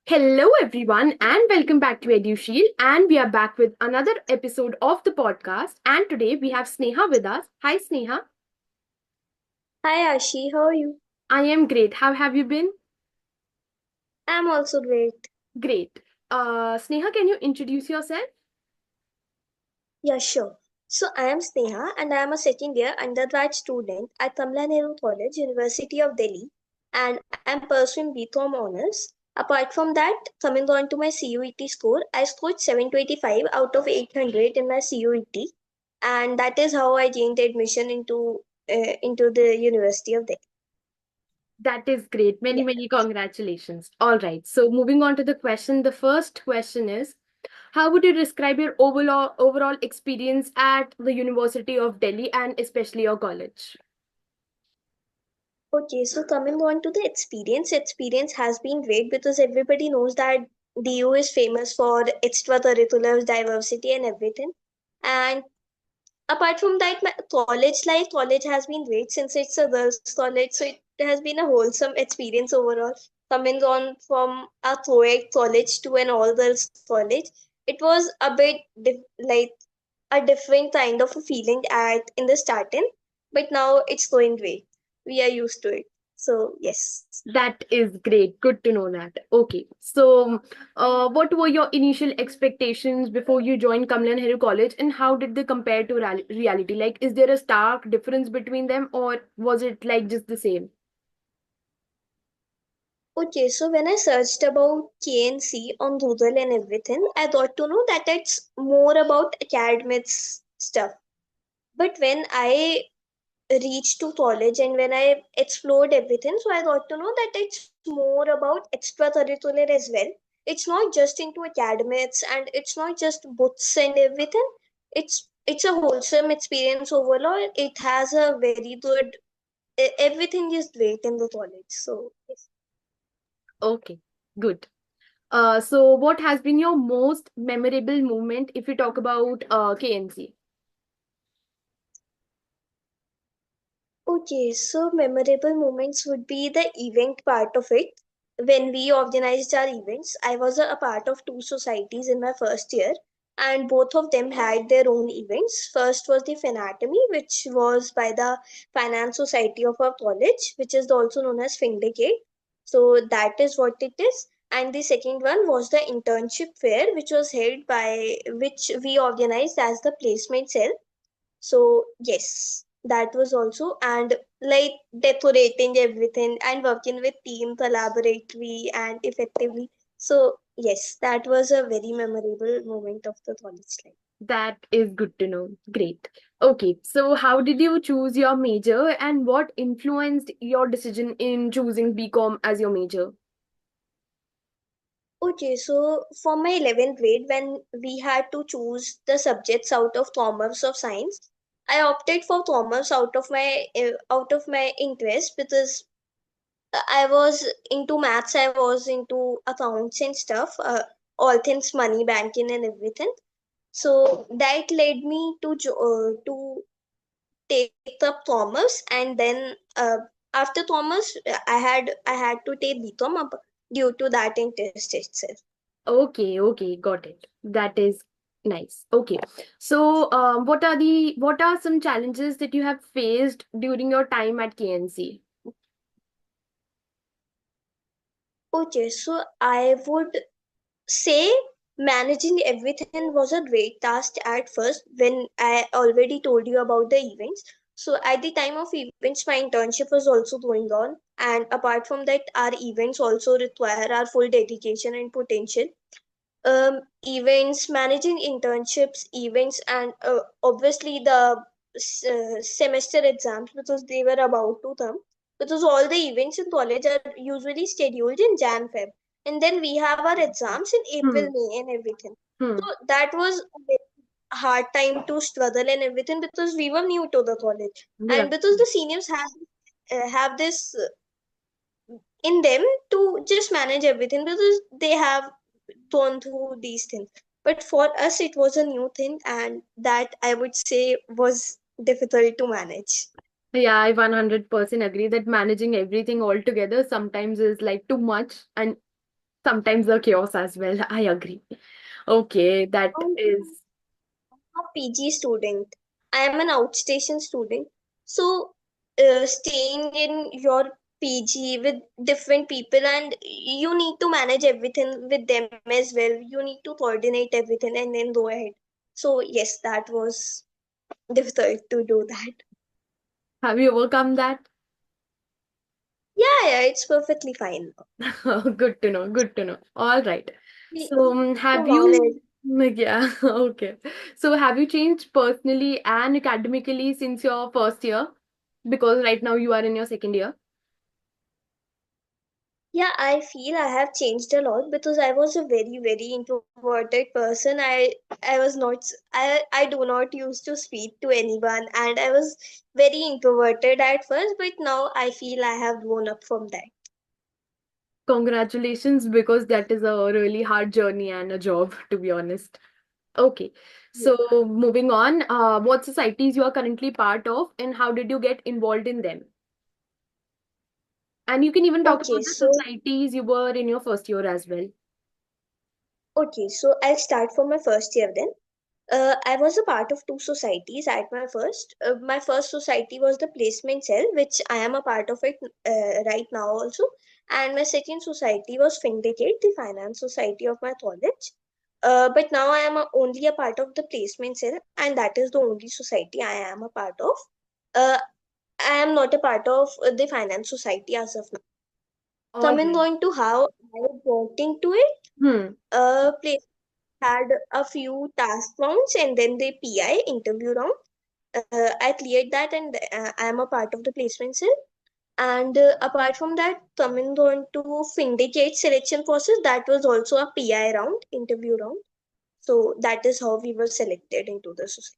Hello, everyone, and welcome back to EduShield. And we are back with another episode of the podcast. And today we have Sneha with us. Hi, Sneha. Hi Ashi, how are you? I am great. How have you been? I'm also great. Great. Sneha, can you introduce yourself? Yeah, sure. So I am Sneha and I am a second year undergrad student at Kamla Nehru College, University of Delhi, and I am pursuing BCom honors. Apart from that, coming on to my CUET score, I scored 725 out of 800 in my CUET, and that is how I gained admission into the University of Delhi. That is great. Many, Yeah. many congratulations. All right. So, moving on to the question. The first question is, how would you describe your overall experience at the University of Delhi and especially your college? Okay, so coming on to the experience has been great because everybody knows that DU is famous for extracurriculars, diversity, and everything. And apart from that, my college has been great since it's a girls' college, so it has been a wholesome experience overall. Coming on from a co-ed college to an all-girls college, it was a bit like a different kind of a feeling at in the starting, but now it's going great. We are used to it. So yes. That is great. Good to know that. Okay. So, what were your initial expectations before you joined Kamlan Nehru College, and how did they compare to reality? Like, is there a stark difference between them, or was it like just the same? Okay, so when I searched about KNC on Google and everything, I got to know that it's more about academics stuff. But when I reached to college and when I explored everything, so I got to know that it's more about extracurricular as well. It's not just into academics and it's not just books and everything. It's a wholesome experience overall. It has a very good everything is great in the college. So yes. Okay, good. So what has been your most memorable moment if you talk about KNC? Okay, so memorable moments would be the event part of it. When we organized our events, I was a part of two societies in my first year, and both of them had their own events. First was the Finatomy, which was by the Finance Society of our college, which is also known as Findicate. So that is what it is. And the second one was the internship fair, which was held by which we organized as the placement cell. So yes, that was also, and like decorating everything and working with team collaboratively and effectively. So yes, that was a very memorable moment of the college life. That is good to know. Great. Okay, so how did you choose your major, and what influenced your decision in choosing BCom as your major? Okay, so for my 11th grade, when we had to choose the subjects out of commerce or science, I opted for commerce out of my interest because I was into maths, I was into accounts and stuff, all things money, banking, and everything. So that led me to take up commerce, and then after commerce, I had to take BCom up due to that interest itself. Okay, okay, got it. That is nice. Okay. So, what are some challenges that you have faced during your time at KNC? Okay, so I would say managing everything was a great task at first when I already told you about the events. So at the time of events, my internship was also going on. And apart from that, our events also require our full dedication and potential. Events, managing internships, events, and obviously the semester exams because they were about to come. Because all the events in college are usually scheduled in Jan Feb, and then we have our exams in April, Hmm. May, and everything. Hmm. So that was a very hard time to struggle and everything because we were new to the college, Yeah. and because the seniors have this in them to just manage everything because they have gone through these things. But for us, it was a new thing, and that I would say was difficult to manage. Yeah, I 100% agree that managing everything all together sometimes is like too much, and Sometimes the chaos as well. I agree. Okay, that And is I'm a PG student. I am an outstation student. So, staying in your PG with different people, and you need to manage everything with them as well. You need to coordinate everything and then go ahead. So, yes, that was difficult to do that. have you overcome that? Yeah, it's perfectly fine. Good to know. Good to know. All right. So, We have to manage. you, yeah, okay. So, have you changed personally and academically since your first year? Because right now you are in your second year. Yeah, I feel I have changed a lot because I was a very introverted person. I was not I do not used to speak to anyone, and I was very introverted at first, but now I feel I have grown up from that. Congratulations, because that is a really hard journey and a job, to be honest. Okay. Yeah. So, moving on, what societies you are currently part of and how did you get involved in them? And you can even talk Okay, about the so societies you were in your first year as well. okay, so I'll start from my first year then. I was a part of two societies at my first. My first society was the placement cell, which I am a part of it right now also. And my second society was Syndicate, the finance society of my college. But now I am only a part of the placement cell, and that is the only society I am a part of. Uh, I am not a part of the finance society as of now. All Coming right. on to how I got into it, Hmm. place had a few task rounds and then the PI interview round. I cleared that, and I am a part of the placement cell. And apart from that, coming on to Syndicate selection process, that was also a PI round, interview round. So that is how we were selected into the society.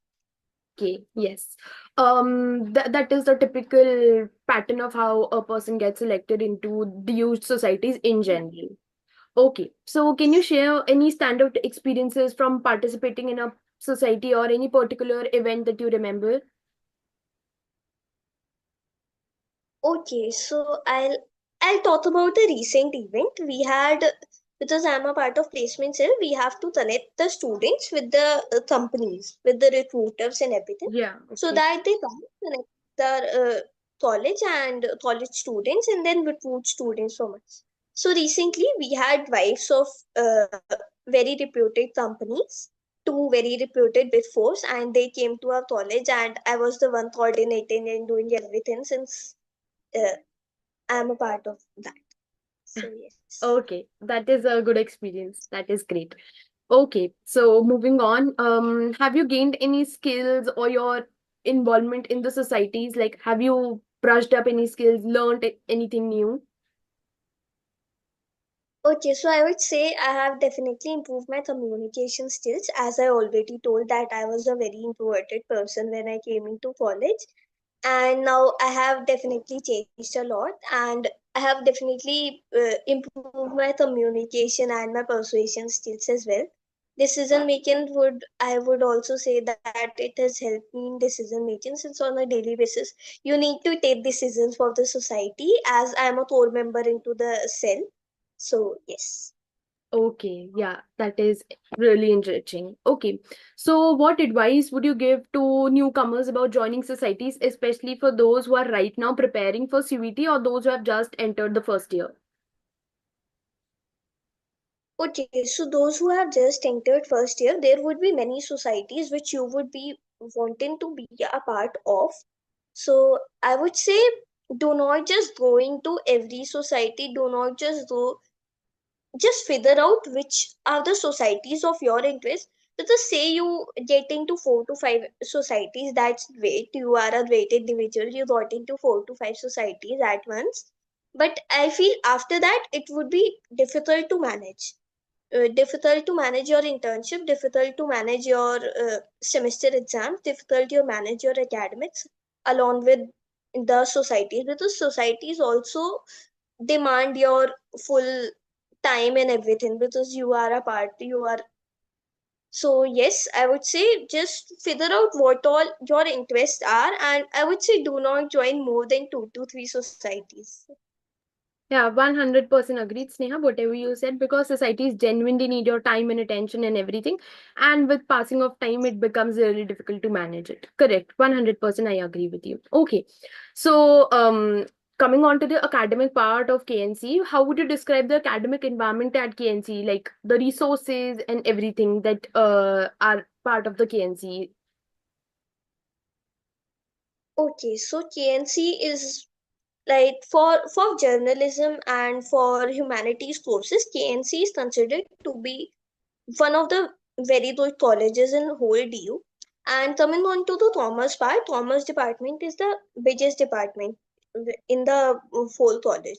Okay, yes. That is the typical pattern of how a person gets selected into the youth societies in general. Okay, so can you share any standout experiences from participating in a society or any particular event that you remember? Okay, so I'll talk about a recent event we had. Because I'm a part of placement cell, we have to connect the students with the companies, with the recruiters and everything, Yeah, so okay. that they come connect the college and college students and then recruit students from us. So recently we had wives of very reputed companies, two very reputed big fours, and they came to our college, and I was the one coordinating and doing everything since uh, I'm a part of that. So yes. Okay, that is a good experience. That is great. Okay, so moving on, have you gained any skills or your involvement in the societies? Like, have you brushed up any skills, learned anything new? Okay, so I would say I have definitely improved my communication skills, as I already told that I was a very introverted person when I came into college, and now I have definitely changed a lot, and I have definitely improved my communication and my persuasion skills as well. Decision making, would I would also say that it has helped me in decision making, since on a daily basis you need to take decisions for the society, as I am a core member into the cell. So yes. Okay, yeah, that is really enriching. Okay, so what advice would you give to newcomers about joining societies, especially for those who are right now preparing for CVT or those who have just entered the first year? Okay, so those who have just entered first year, there would be many societies which you would be wanting to be a part of. So I would say, do not just go into every society, do not just go, just figure out which are the societies of your interest. Because say you get into 4 to 5 societies, that's great. You are a great individual. You got into 4 to 5 societies at once. But I feel after that it would be difficult to manage your internship, difficult to manage your semester exams, difficult to manage your academics along with the societies, because societies also demand your full time and everything, because you are a part, you are. So yes, I would say just figure out what all your interests are, and I would say do not join more than 2 to 3 societies. Yeah, 100% agreed, Sneha, whatever you said, because societies genuinely need your time and attention and everything. And with passing of time, it becomes really difficult to manage it. Correct. 100% I agree with you. Okay. So, coming on to the academic part of KNC, how would you describe the academic environment at KNC? Like the resources and everything that are part of the KNC. Okay, so KNC is like for journalism and for humanities courses, KNC is considered to be one of the very good colleges in whole DU. And coming on to the commerce part, commerce department is the biggest department in the whole college.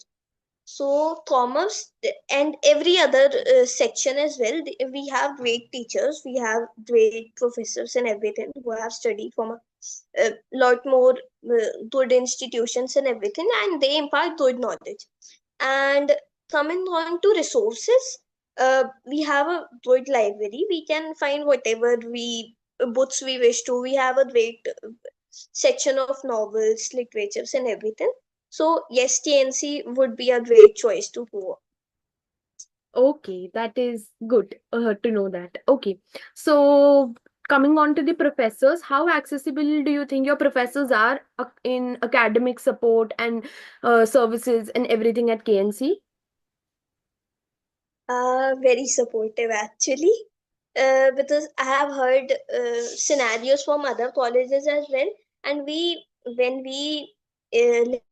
So commerce and every other section as well, we have great teachers, we have great professors and everything who have studied from a lot more good institutions and everything, and they impart good knowledge. And coming on to resources, we have a good library. We can find whatever we books we wish to. We have a great section of novels, literatures, and everything. So yes, TNC would be a great choice to go. Okay, that is good to know that. Okay, so coming on to the professors, how accessible do you think your professors are in academic support and services and everything at KNC? Very supportive actually, because I have heard scenarios from other colleges as well, and when we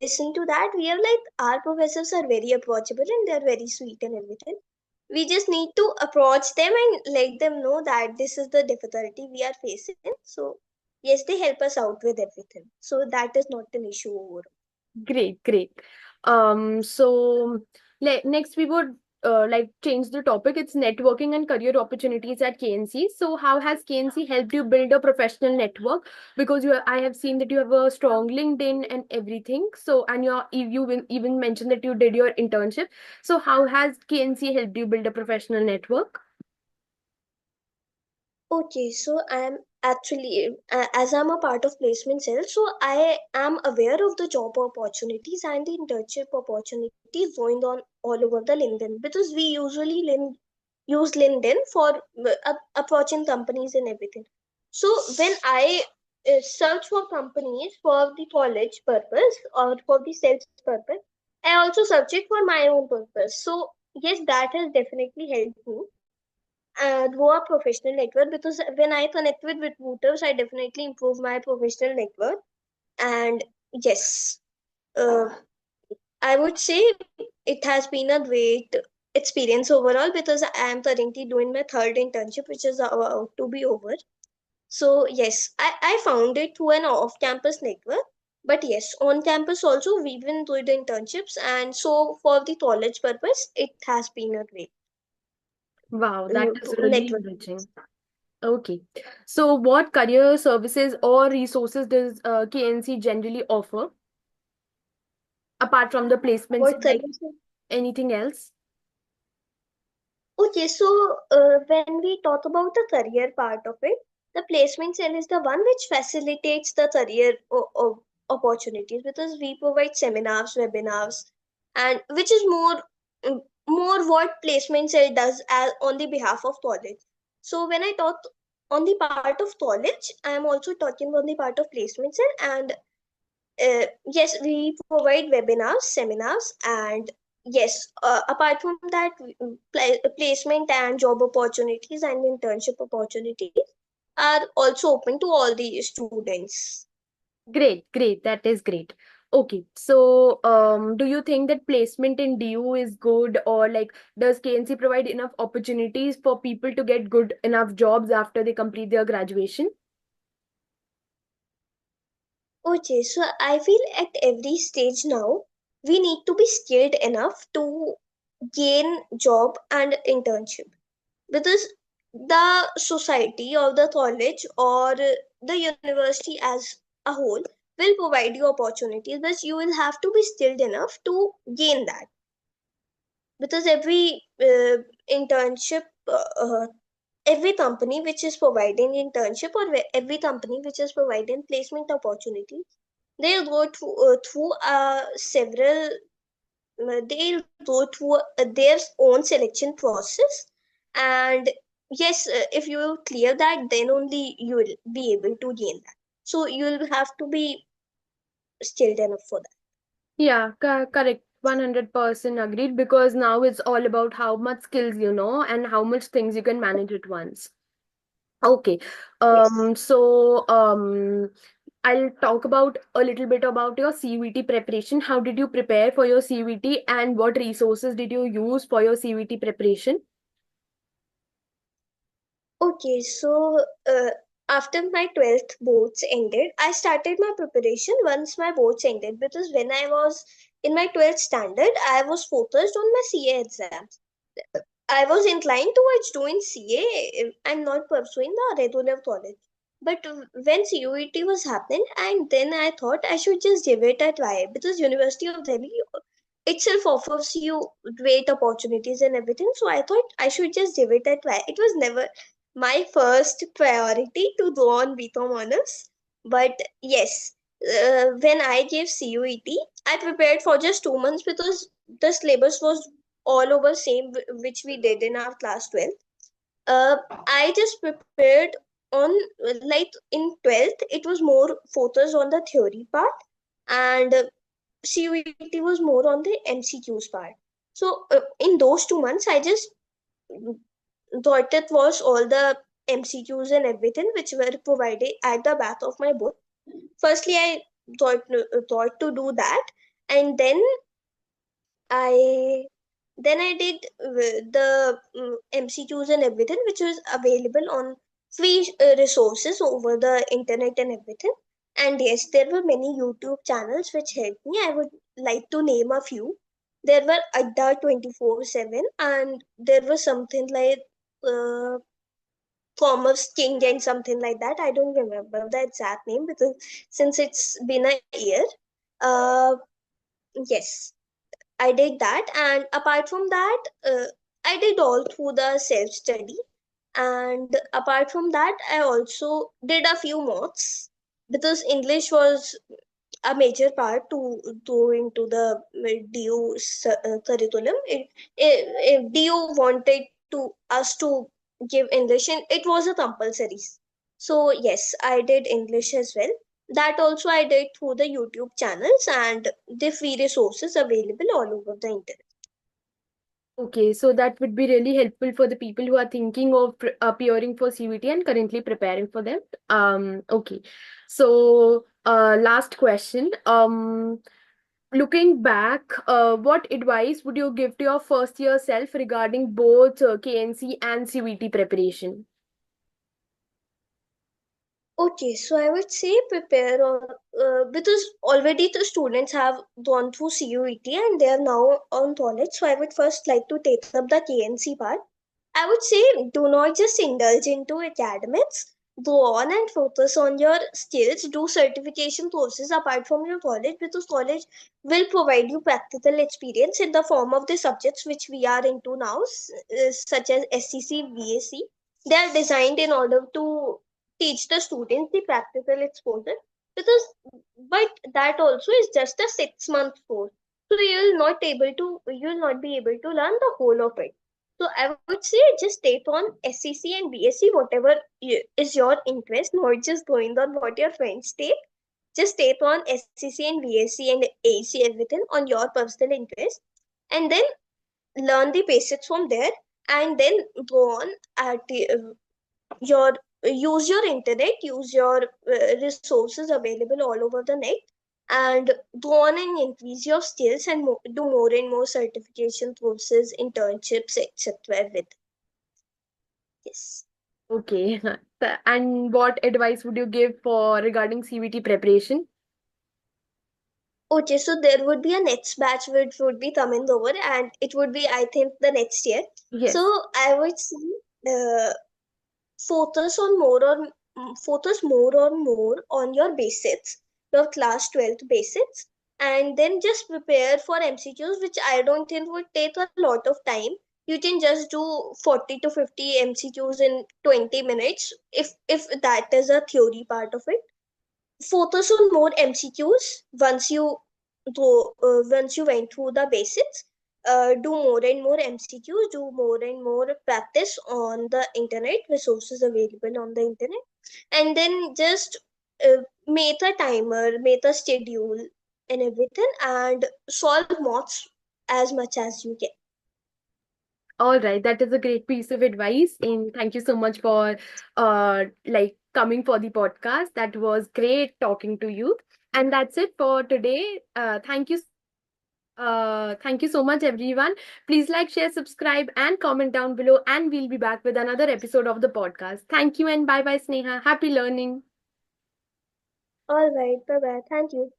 listen to that, we are like our professors are very approachable and they're very sweet and everything. We just need to approach them and let them know that this is the difficulty we are facing. So yes, they help us out with everything. So that is not an issue overall. Great, great. So next we would like change the topic. It's networking and career opportunities at KNC. So how has KNC helped you build a professional network? Because I have seen that you have a strong LinkedIn and everything. So and even mentioned that you did your internship. So how has KNC helped you build a professional network? Okay, so I am actually, as I'm a part of placement cell, so I am aware of the job opportunities and the internship opportunities going on all over the LinkedIn, because we usually use LinkedIn for approaching companies and everything. So when I search for companies for the college purpose or for the sales purpose, I also search it for my own purpose. So yes, that has definitely helped me grow a professional network, because when I connect with recruiters, I definitely improve my professional network. And yes, uh, I would say it has been a great experience overall, because I am currently doing my third internship, which is about to be over. So yes, I found it through an off-campus network. But yes, on campus also we've been doing internships, and so for the college purpose, it has been a great Wow, that is really network. enriching. Okay. So what career services or resources does KNC generally offer apart from the placements, What like careers? anything else? Okay, so when we talk about the career part of it, the placement cell is the one which facilitates the career opportunities, because we provide seminars, webinars, and which is more what placement cell does on the behalf of college. So when I talk on the part of college, I am also talking on the part of placement cell, and yes, we provide webinars, seminars, and yes, apart from that, placement and job opportunities and internship opportunities are also open to all the students. Great, great. That is great. Okay. So, do you think that placement in DU is good, or like does KNC provide enough opportunities for people to get good enough jobs after they complete their graduation? Okay, so I feel at every stage now, we need to be skilled enough to gain job and internship, because the society or the college or the university as a whole will provide you opportunities, but you will have to be skilled enough to gain that, because every internship every company which is providing internship, or every company which is providing placement opportunities, they go through several they'll go through their own selection process, and yes, if you clear that, then only you will be able to gain that. So you'll have to be skilled enough for that. Yeah, correct. 100% agreed, because now it's all about how much skills you know and how much things you can manage at once. Okay. Yes. I'll talk about a little bit about your CVT preparation. How did you prepare for your CVT and what resources did you use for your CVT preparation? Okay, so after my 12th boards ended, I started my preparation once my boards ended, because when I was in my 12th standard, I was focused on my CA exams. I was inclined towards doing CA and not pursuing the regular college. But when CUET was happening, and then I thought I should just give it a try, because University of Delhi itself offers you great opportunities and everything. So I thought I should just give it a try. It was never my first priority to go on BCom honors, but yes, when I gave CUET, I prepared for just 2 months, because the syllabus was all over same which we did in our class 12. I just prepared on like in 12th it was more focused on the theory part, and CUET was more on the MCQs part. So in those 2 months I just thought it was all the MCQs and everything which were provided at the back of my book. Firstly, I thought to do that, and I I did the MCQs and everything which was available on free resources over the internet and everything. And yes, there were many YouTube channels which helped me. I would like to name a few. There were Adda 24/7, and there was something like uh, Commerce King and something like that. I don't remember the exact name, because since it's been a year. Uh, yes, I did that, and apart from that, I did all through the self study. And apart from that, I also did a few mods, because English was a major part to go into the DU curriculum. DU wanted to us to give English, and it was a compulsory. So yes, I did English as well. That also I did through the YouTube channels and the free resources available all over the internet. Okay, so that would be really helpful for the people who are thinking of appearing for CVT and currently preparing for them. Okay. So, last question. Looking back, what advice would you give to your first year self regarding both KNC and CVT preparation? Okay, so I would say prepare on because already the students have gone through CUET and they are now on college. So I would first like to take up the KNC part. I would say do not just indulge into academics. Go on and focus on your skills. Do certification courses apart from your college, because college will provide you practical experience in the form of the subjects which we are into now, such as SCC, VAC. They are designed in order to teach the students the practical exposure, because but that also is just a 6 month course, so you'll not be able to learn the whole of it. So I would say just take on SCC and BSc, whatever is your interest, not just going on what your friends take. Just take on SCC and BSc and AC, everything on your personal interest, and then learn the basics from there, and then go on at your use your internet, use your resources available all over the net, and go on and increase your skills and do more and more certification courses, internships, etc. with yes. Okay. And what advice would you give for regarding CVT preparation? Okay, so there would be a next batch which would be coming over, and it would be, I think, the next year. So Yes. I would say focus on more on focus more on your basics, your class 12th basics, and then just prepare for MCQs, which I don't think would take a lot of time. You can just do 40 to 50 MCQs in 20 minutes, if that is a theory part of it. Focus on more MCQs once you So once you went through the basics, do more and more MCQs, do more and more practice on the internet, resources available on the internet, and then just make a timer, make a schedule, and everything, and solve mods as much as you can. All right, that is a great piece of advice, and thank you so much for like coming for the podcast. That was great talking to you. And that's it for today. Thank you so much, everyone. Please like, share, subscribe, and comment down below. And we'll be back with another episode of the podcast. Thank you, and bye bye, Sneha. Happy learning. All right, bye bye. Thank you.